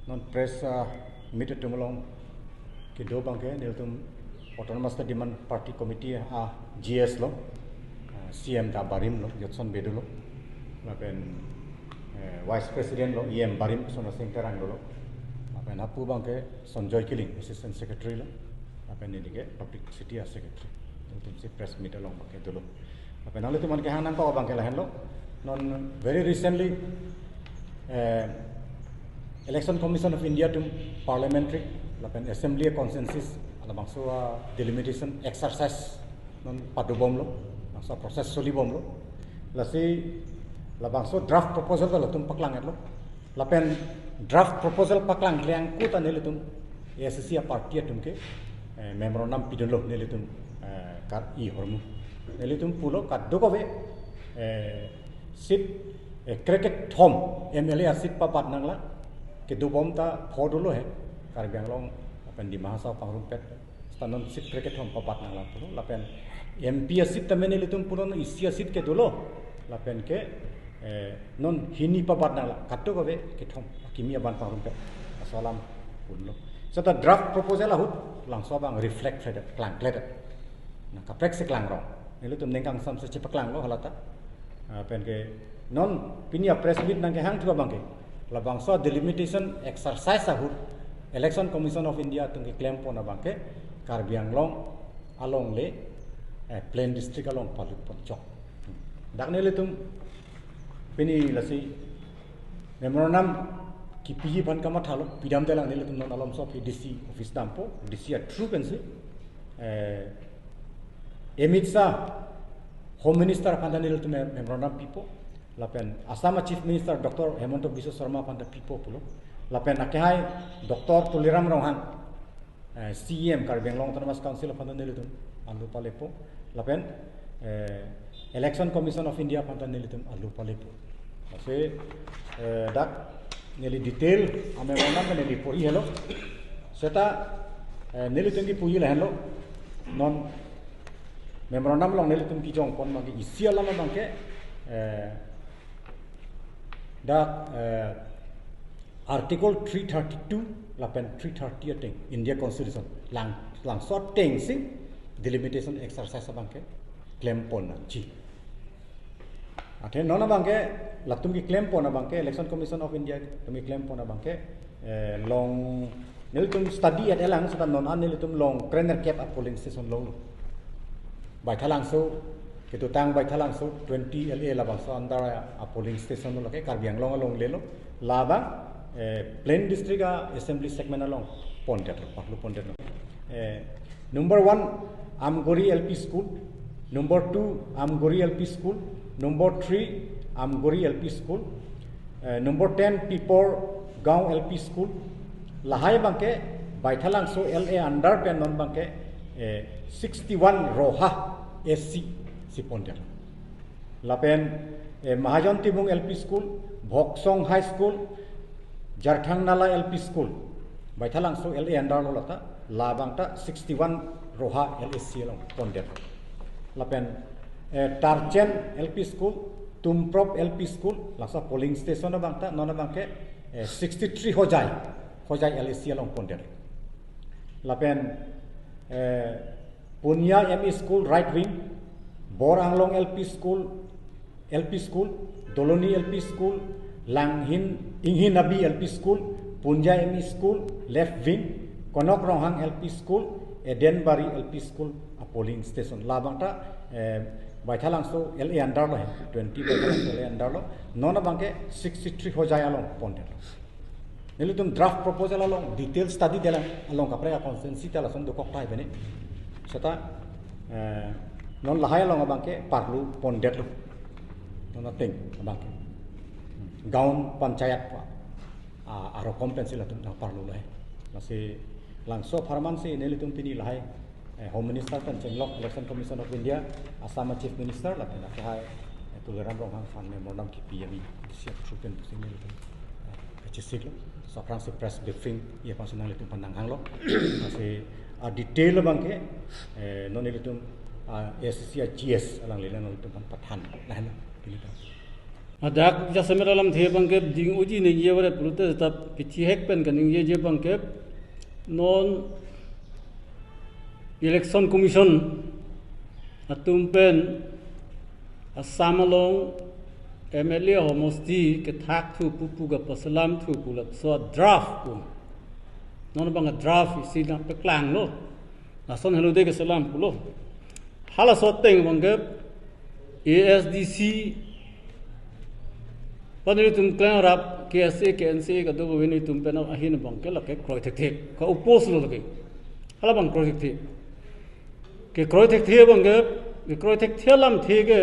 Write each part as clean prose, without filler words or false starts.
non press meet tumulong ki do bangke niltum autonomous demand party committee GS lo CM da barim lo Jotson Bedulo lapen vice president lo EM barim sona singterang lo lapen apu bangke Sonjoy Kiling assistant secretary lo lapen nidige public city secretary niltum si press meet along bangke dulu lapen alu tuman ke hanan pa bangke lahen lo non very recently Election Commission of India to parliamentary lapen assembly consensus ala bangso delimitation exercise non padubom lo bangso proses solibom lo lasi la bangso draft proposal lo tum paklang lo lapen draft proposal paklang liang ku tan tum ASC party tum ke memorandum pidun lo nelitum kar I hormu nelitum pulo kaddo ko be sit cricket thom MLA sit papat nangla ke dubom ta phodulo he Karbi Anglong lapen di Mahasa Pangrumpet stanon sit cricket thom papat nangla pulo lapen MP sit tamene litum pulo no isi sit ke dulo lapen ke non hini papat nangla katto ko be ke thom kimia ban Pangrumpet asalam pulo sata draft proposal ahut langso bang reflect fed klang kled na kaprek se klang rong nelitum nengkang sam se cepaklang lo halata pen ke non pinia press meet nang ke hang thua bangke la bangso delimitation exercise ahut Election Commission of India tung ke claim pona bangke Karbi Anglong along le plain district along palut ponchok dakne le tum pini lasi memorandum ki piji ban kama thalo pidam telang ne le tum non alom so DC office dampo DC a true pensi emitsa Home Minister Pandani le tum memorandum people lapen Assam Chief Minister Dr. Hemanto Biswa Sharma panda people pulo lapen akhai Dr. Tuliram Rohan CM Karbi Anglong Autonomous Council panda nelitum alu palepo lapen Election Commission of India panda nelitum alu palepo ase dak neli detail ame monam neli puri hello seta nelitum ki puyi hello non memorandum long nelitum ki jong pon magi isia lama bangke Article 332 lapen 330 ting India Constitution lang short ting sing delimitation exercise bangke claim pon ji athe nona bangke latum ki claim pon bangke Election Commission of India tumi claim pon bangke long nelitum study at elang sata non an nelitum long trainer cap at polling station long bai thalang so kitu tang bai thalang so 20 LA la bangso andara a polling station lo ke Karbi Anglong along lelo laba plain district assembly segment along pontet paklu pontet number 1 Amgori LP school number 2 Amgori LP school number 3 Amgori LP school number 10 Pipor Gaon LP school lahai bangke bai thalang so LA under pen non bangke 61 Roha SC si ponter lapen Mahajan Tibung LP school Bhoksong High School Jarthang Nala LP school baithalang so LA andar lo lata labangta 61 Roha LSC long ponter lapen Tarchen LP school Tumprop LP school lasa polling station bangta nona bangke 63 Hojai LSC long ponter lapen Punya ME school right wing Bor Anglong LP school Doloni LP school Langhin Inghin Nabi LP school Punja ME school left wing Konok Rohang LP school Edenbari LP school a polling station labangta baithalang so LA andar lo 20 baithalang LA andar lo nona bangke 63 hojai along ponter nelitum draft proposal along detail study delang along kapre consensus tala son do koktai bene seta non lahai long bangke parlu pondet lo non ting bangke gaun panchayat aro kompensi la tum parlu lo masih langso farman si nelitum pini lahai Home Minister tan chenglok Election Commission of India Assam Chief Minister la na kai Tuliram Rohang fan memorandum ki PME siap truken sini chisik lo so prang se press briefing ia personal itu pandang hang lo masih detail bangke non itu ASC GS alang lila non itu pathan nah Adak jasa meralam the bangke ding uji ni ye wala prute tetap pichi hek pen kan ye je bangke non election commission atum pen asamalong MLA homosti ke thak thu pupu ga pasalam thu pula so draft pun non bang draft isi na pe klang lo nason hello de ke salam pulo hala so teng bangke ASDC Padahal tum klan rap KSA KNC ka do wini tum pena ahin bang ke lake kroi thek thek ka upos lo lake hala bang kroi thek thek ke kroi thek thek bang ke kroi thek thelam the ke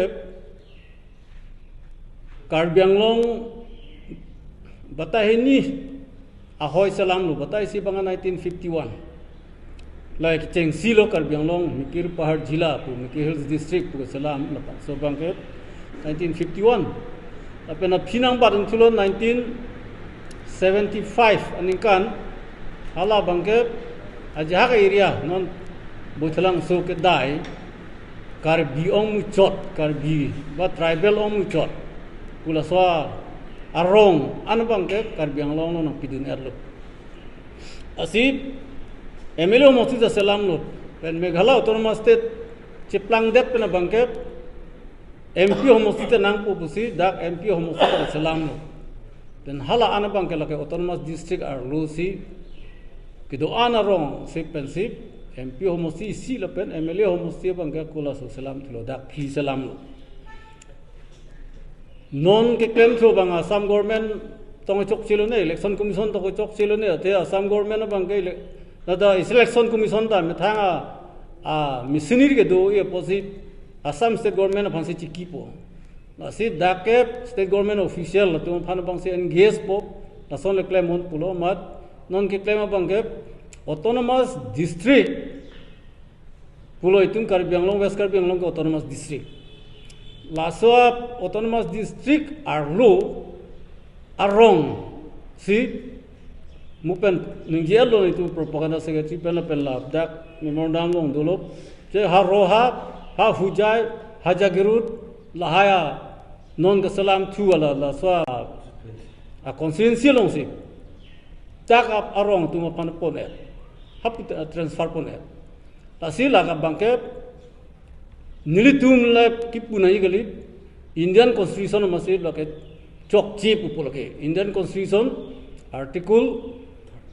Karbianglong batai ni ahoy salam lo batai si bang 1951 like cheng silo Karbianglong Mikir Pahar Jila pu Mikir Hills District pu salam lapan so bang ke 1951 Tapi na pinang badan tulo 1975 anikan hala bangke aja ka area non butlang so ke dai karbi ong muchot karbi ba tribal ong muchot pula so arong an bangke karbi ang long no pidun erlo asip emelo mosi da salam no pen meghala autonomous state chiplang det pen bangke MP homosi te nang po busi dak MP homosi te salam no dan hala ana bang ke autonomous district ar lusi kido ana rong sip pensip MP homosi si lapen MLA homosi bang ke kula so salam tilo dak phi salam no non ke claim tho bang Assam government tong chok chilo ne election commission to chok chilo ne te Assam government bang ke da election commission da methanga missionary ke do ye posit Assam state government of Hansi Chikipo. Nasi dake state government official tu phan bang se engage po nason le claim on pulo mat non ke claim bang ke autonomous district pulo itung Karbi Anglong West Karbi Anglong ke autonomous district. Laso autonomous district arlo arong si mupen ningjelo itu propaganda secretary pela dak memorandum long dolo je haroha ha hujai hajagirut lahaya non ke salam thu ala la swa a conscience long si tak ap arong tu ma pan pone hap transfer pone ta si la ka bangke nilitum la ki punai gali Indian constitution ma se la ke chok chi pu pu ke Indian constitution article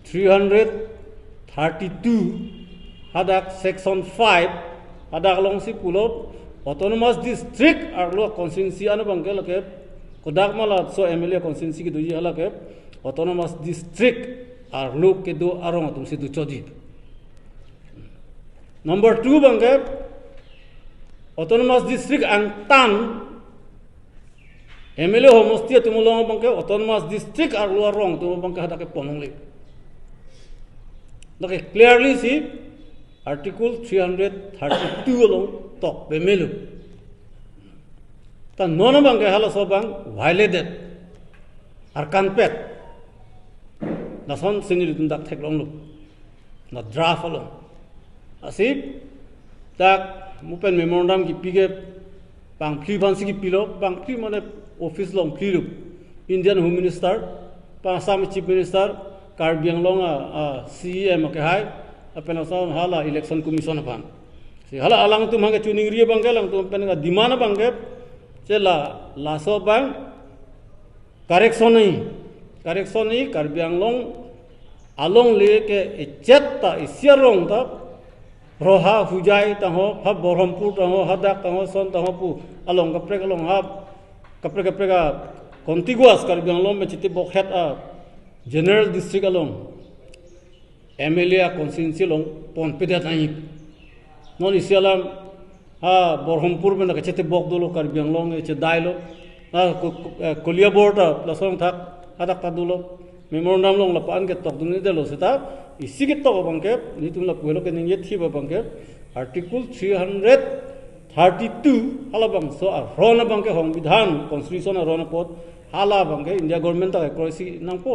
332 hadak section 5 ada long si pulo autonomous district arlo constituency anu bangke lake kodak mala so MLA constituency ke duji hala ke autonomous district arlo ke do arong tum si du chodi number 2 bangke autonomous district angtan MLA homosti tumulong bangke autonomous district arlo arong tum bangke hada ke ponong le lake clearly si Article 332 along tok bemelu. Ta nono bang ke hala sobang violated. Arkan pet. Nason sinil tundak thek long lu. Na draft along. Asip tak mupen memorandum ki pige bang pli bansi ki pilo bang pli mane office long pli lu. Indian Home Minister, pa Assam Chief Minister, Karbi Anglong CM ke hai apena saun hala election commission pan si hala alang tu mangke tuning ria bangke lang tu penga dimana bangke cela laso bang correction ni Karbi Anglong along le ke chetta isiarong ta roha hujai ta ho ha borhampur ta ho hadak ta ho son ta ho pu along kapre along ha kapre contiguous Karbi Anglong me chiti bokhet general district along MLA constituency long pon pedat naik non isialam borhampur में ना कच्चे बॉक दो लो Karbi Anglong ये चेदाई लो Koliya board प्लसों था आधा का दो लो memorandum long lapan के तक दुनिया दे लो सेता इसी के तक बंके नहीं तुम लोग कोई लोग के नहीं ये थी बंके article 332 हाला बंग so रोना बंके होंग विधान constitution रोना पोत हाला बंके India government तक क्रोसी नंगपो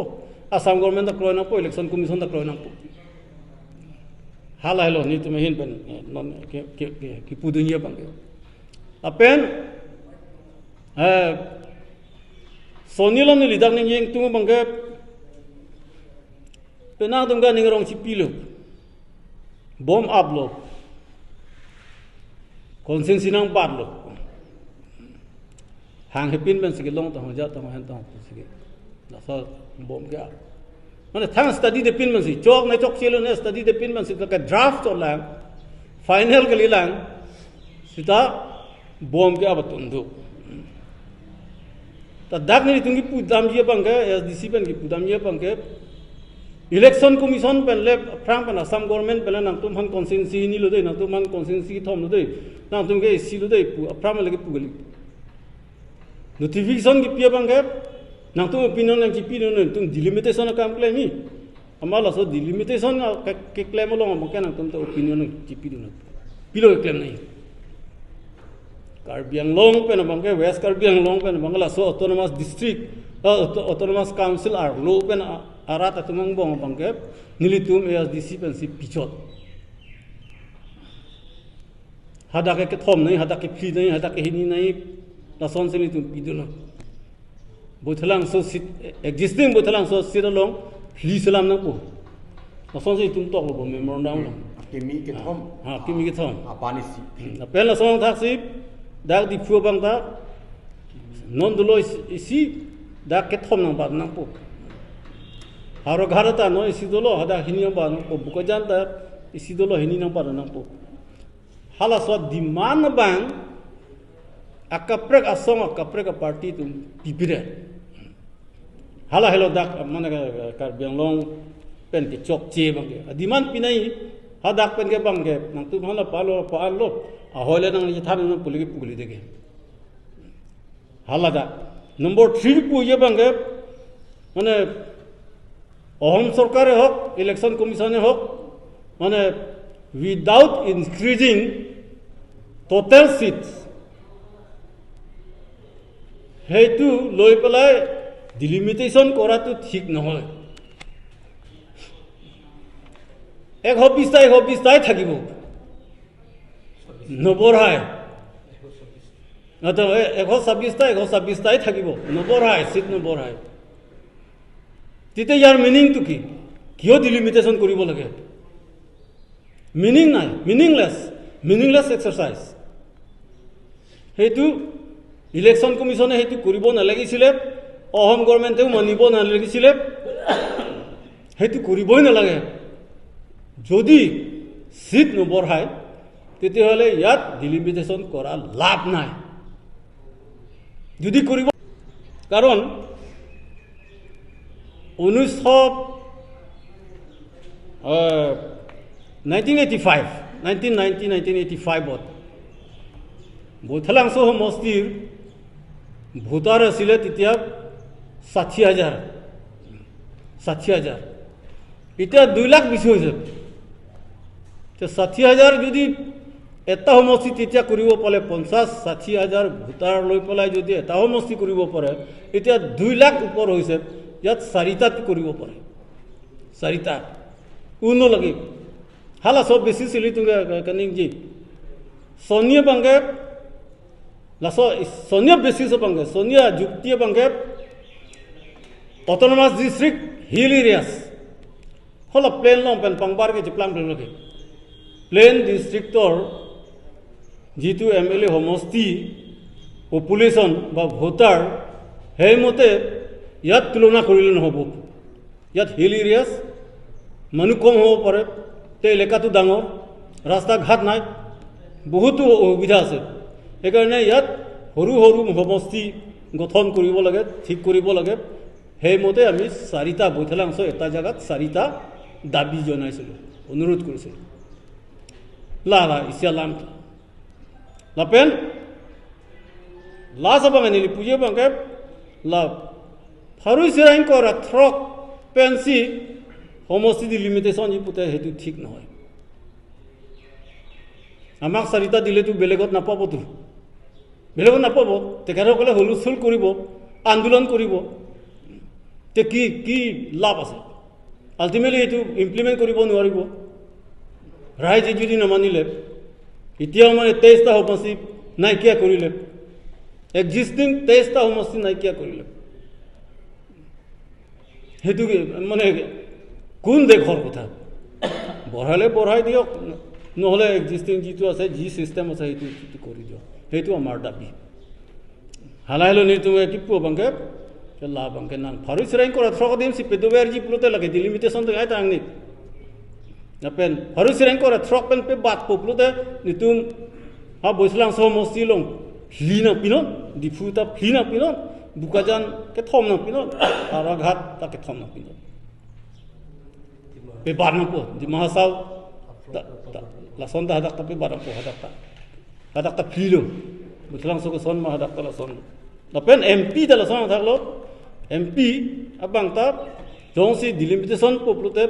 Assam government तक क्रोई नंगपो election commission तक क्रोई नंगपो hala hello ni tu mehin pen non ki pudunya bang apen Sonilam ni lidak ni yang tunggu bangke penang tunggu ni orang cipi lo bom up lo konsensi nang pat lo hang hepin ben sikit long tang ja tang han tang sikit la sa bom ga mana thang study de pin man si chok na chok chelo ne study de pin man si ka draft to lang final ke lilang sita bom ga batun do ta dak ni tungi pudam je bangke SDC pen ki pudam je bangke election commission pen le frang pen assam government pen nang tum han consensi ni lo dei nang tum han consensi thom lo dei nang tum ge si lo dei pu apram le ge pu geli notification ki pia bangke nang tum opinion nang ki pin no tum delimitation ka kam claim ni amala so delimitation ke claim lo mo ken nang tum to opinion nang ki pin no pilo claim nahi Karbi Anglong pen bangke West Karbi Anglong pen bangla so autonomous district autonomous council ar lo pen arat atumang bong bangke nilitum ASDC pen si pichot hada ke thom nahi hada ke phi nahi hada ke hini nahi la son se nilitum pidolo bothalang so existing bothalang so sidalong phi salam na po la son se tum tok lo memorandum lo kimi ke thom ha kimi ke thom apani si pen la son thak si dak di phu bang ta non dulo isi dak ke thom nang ba nang po haro gharata no isi dolo hada hini ba nang po buka janta isi dolo hini nang ba nang po hala so diman bang akaprek asong akaprek party tum pipire hala hello dak mana ka Benglong pen ke chok che bang ke diman pinai hadak pen ke bang ke nang tum hala palo palo ahoile nang ni thar no puligi pugli dege halada number 3 pu ye bange mane ohom sarkar hok election commission hok mane without increasing total seats hetu loi pelai delimitation kora tu thik nohoy ek hobistai thakibo নবৰাই আতো 126টাই থাকিব নবৰাই seat নবৰাই তিতে ইয়াৰ meaning টু কি কিয় ডিলিমিটেশন কৰিব লাগে মিনিং নাই মিনিংলেস এক্সাৰসাইজ হেতু ইলেকশন কমিশনে হেতু কৰিব নালাগিছিলে অহম গভৰ্ণমেণ্টেও মানিব নালাগিছিলে হেতু কৰিবই নালাগে যদি সিট নবঢ়ায় তেতিয়াহ'লে ইয়াত ডিলিমিটেশন কৰা লাভ নাই যদি কৰিব কাৰণ 1985 বৈথালাংশ সমষ্টিৰ ভোটাৰ আছিলে তেতিয়া 60,000 এতিয়া 2 লাখ বেছি হৈছে 60,000 যদি এটা সমষ্টি তেতিয়া কৰিব পালে 50-60,000 ভোটাৰ লৈ পেলাই যদি এটা সমষ্টি কৰিব পাৰে এতিয়া 2 লাখ ওপৰ হৈছে ইয়াত 4টা কৰিব পাৰে 4টা উনো লাগি হালা সব বেছি চিলি তুঙ্গে কানিং জি সোনিয়া বাঙ্গে লাসো সোনিয়া বেছি সব বাঙ্গে সোনিয়া যুক্তি বাঙ্গে অটোনমাস ডিস্ট্রিক্ট হিল এরিয়াস হলা প্লেন লম পেন পাংবার কে প্লান লগে প্লেন ডিস্ট্ৰিক্টৰ যেটো এমএলএ সমষ্টি পপুলেশন বা ভোটাৰ সেই মতে ইয়াত তুলনা কৰিলে নহব ইয়াত হিল এৰিয়াস মানুহ কম হ'ব পাৰে তে এলেকাটো ডাঙৰ ৰাস্তা ঘাট নাই বহুতো অসুবিধা আছে সেইকাৰণে ইয়াত সৰু সৰু সমষ্টি গঠন কৰিব লাগে ঠিক কৰিব লাগে সেই মতে আমি 4টা বৈথালাংশ এটা জায়গাত 4টা দাবী জনাইছিলোঁ অনুৰোধ কৰিছিলোঁ লালা ইসলাম লাপেন লা সব মানে পুজে বাঙ্গে লা ফারুই সেরাইন করা থ্রক পেন্সি সমষ্টি লিমিটেশন ই পুতে হেতু ঠিক নহয় আমাক 4টা দিলে তো বেলেগত নাপাব তো বেলেগত নাপাব তেখেতসকলে হুলস্থুল কৰিব আন্দোলন কৰিব তে কি লাভ আছে আলটিমেটলি এটো ইমপ্লিমেন্ট কৰিব নোৱাৰিব ৰাইজে যদি নামানিলে এতিয়াও মানে 23টা সমষ্টি নাইকিয়া কৰিলে এক্সিস্টিং 23টা সমষ্টি নাইকিয়া কৰিলে সেইটো মানে কোন দেশৰ কথা বঢ়ালে বঢ়াই দিয়ক নহ'লে এক্সিষ্টিং যিটো আছে যি চিষ্টেম আছে সেইটো কৰি দিয়ক সেইটো আমাৰ দাবী হালাইলো নি তুমি কি পাবাংকে লা বাংকে নাং ফারুই সেরাই করা থ্রক দিম সি পেদোবের জি প্লতে লাগে ডিলিমিটেশন তো আইতা আংনি নাপেন ফারুই সেরাই করা থ্রক পেন পে বাত পপ্লতে নি তুম হা বইসলাং সহ মস্তি লং ফ্লিনা পিনন ডিফুতা ফ্লিনা পিনন বুকাজান কে থম না পিনন আরাঘাট তাকে থম না পিনন pe barang po di mahasal la son da hadak tapi barang po hadak ta philo mutlang so ko son ma hadak ta la son da pen mp da la son thak lo mp abang ta jong si delimitation po plote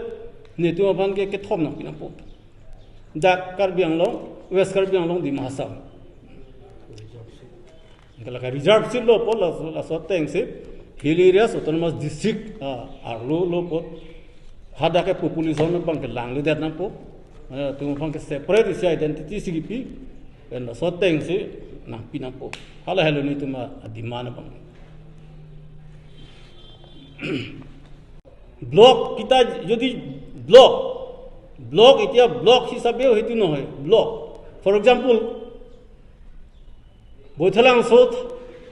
netu aban ke thom na pina po jak karbiang long west karbiang long di mahasal kala ka reserve sil lo po la so teng se hill areas autonomous district arlo lo po hadake population bang ke lang le dat na po tu bang ke separate isi identity sigipi en so teng se na pina po hala hello ni tu ma dimana bang block kita jodi block itia block hisabe hoitu no hoy block for example boithalang sot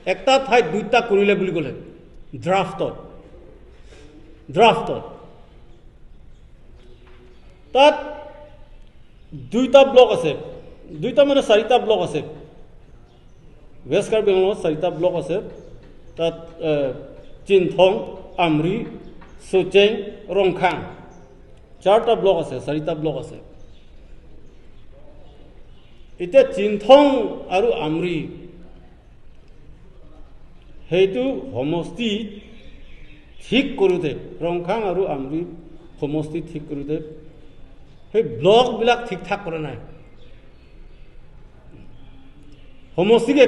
ekta thai duita korile buli gole draft তাত দুইটা block আছে দুইটা মানে চাৰিটা block আছে West Karbi আংলঙত চাৰিটা block আছে তাত চিনথং আমৰি সোচেং ৰংখাং চাৰিটা ব্লক আছে চাৰিটা ব্লক আছে এতিয়া চিনথং আৰু আমৰি সেইটো সমষ্টি ঠিক কৰোঁতে ৰংখাং আৰু আমৰি সমষ্টি ঠিক কৰোঁতে সেই ব্লক বিলাক ঠিক ঠাক কৰা নাই সমষ্টিকে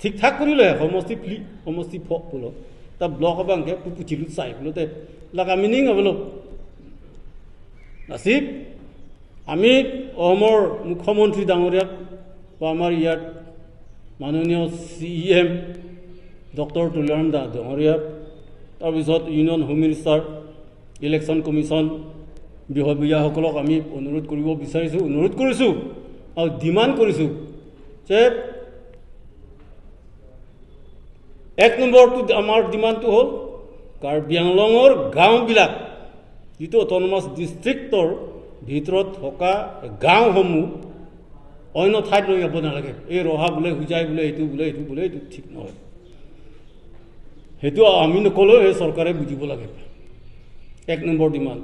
ঠিক ঠাক কৰিলে সমষ্টি ফক পুলো তা ব্লক বাংকে পুচিলু চাই পুলোতে লাগা মিনিং হবলো নাসিব আমি অসমৰ মুখ্যমন্ত্ৰী ডাঙৰীয়াক বা আমাৰ ইয়াত মাননীয় CEM ডক্টৰ তুলিয়াৰাম দাস ডাঙৰীয়াক তাৰপিছত union home minister election commission বিহবিয়াসকলক আমি অনুৰোধ কৰিব বিচাৰিছোঁ অনুৰোধ কৰিছোঁ আৰু ডিমাণ্ড কৰিছোঁ যে এক নম্বৰটো আমাৰ ডিমাণ্ডটো হ'ল কাৰ্বি আংলঙৰ গাঁওবিলাক যিটো অট'নমাছ ডিষ্ট্ৰিক্টৰ ভিতৰত থকা গাঁওসমূহ অন্য ঠাইত লৈ যাব নালাগে এই ৰহা বোলে হুজাই বোলে এইটো ঠিক নহয় সেইটো আমি নকলেও এই চৰকাৰে বুজিব লাগে এক নম্বৰ ডিমাণ্ড